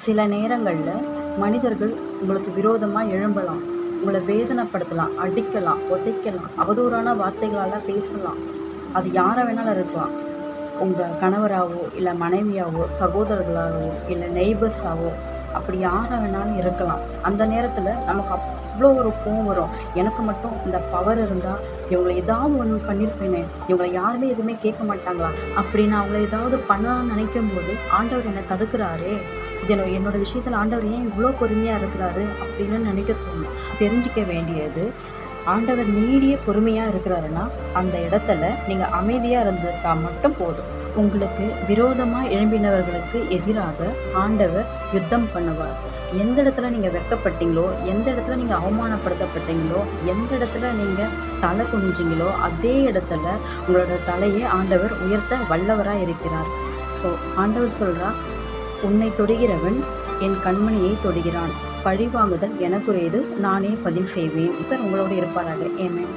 சில நேரங்களில் மனிதர்கள் உங்களுக்கு விரோதமாக எழும்பலாம், உங்களை வேதனைப்படுத்தலாம், அடிக்கலாம், உதைக்கலாம், அவதூறான வார்த்தைகளால் பேசலாம். அது யாரை வேணாலும் இருக்கலாம். உங்கள் கணவராகவோ இல்லை மனைவியாவோ சகோதரர்களாகவோ இல்லை நெய்பர்ஸாவோ அப்படி யாரை வேணாலும் இருக்கலாம். அந்த நேரத்தில் நமக்கு அவ்வளோ ஒரு கோவம் வரும். எனக்கு மட்டும் இந்த பவர் இருந்தால் இவங்களை ஏதாவது ஒன்று பண்ணியிருப்பேனே, இவங்களை யாருமே எதுவுமே கேட்க மாட்டாங்களா அப்படின்னு அவங்கள ஏதாவது பண்ணலாம்னு நினைக்கும் போது ஆண்டவர் என்னை தடுக்கிறாரே, என்னோட விஷயத்தில் ஆண்டவர் ஏன் இவ்வளோ பொறுமையாக இருக்கிறாரு அப்படின்னு நினைக்க தோணும். தெரிஞ்சிக்க வேண்டியது, ஆண்டவர் நீடிய பொறுமையாக இருக்கிறாருன்னா அந்த இடத்துல நீங்கள் அமைதியாக இருந்துட்டா மட்டும் போதும். உங்களுக்கு விரோதமாக எழும்பினவர்களுக்கு எதிராக ஆண்டவர் யுத்தம் பண்ணுவார். எந்த இடத்துல நீங்கள் வெட்கப்பட்டீங்களோ, எந்த இடத்துல நீங்கள் அவமானப்படுத்தப்பட்டீங்களோ, எந்த இடத்துல நீங்கள் தலை குனிஞ்சிங்களோ அதே இடத்துல உங்களோட தலையை ஆண்டவர் உயர்த்த வல்லவராக இருக்கிறார். ஸோ ஆண்டவர் சொல்கிறார், உன்னை தொடுகிறவன் என் கண்மணியை தொடுகிறான், பழிவாங்குதல் எனக்குரியது, நானே பதில் செய்வேன். உங்களோடு இருப்பாராக. ஆமென்.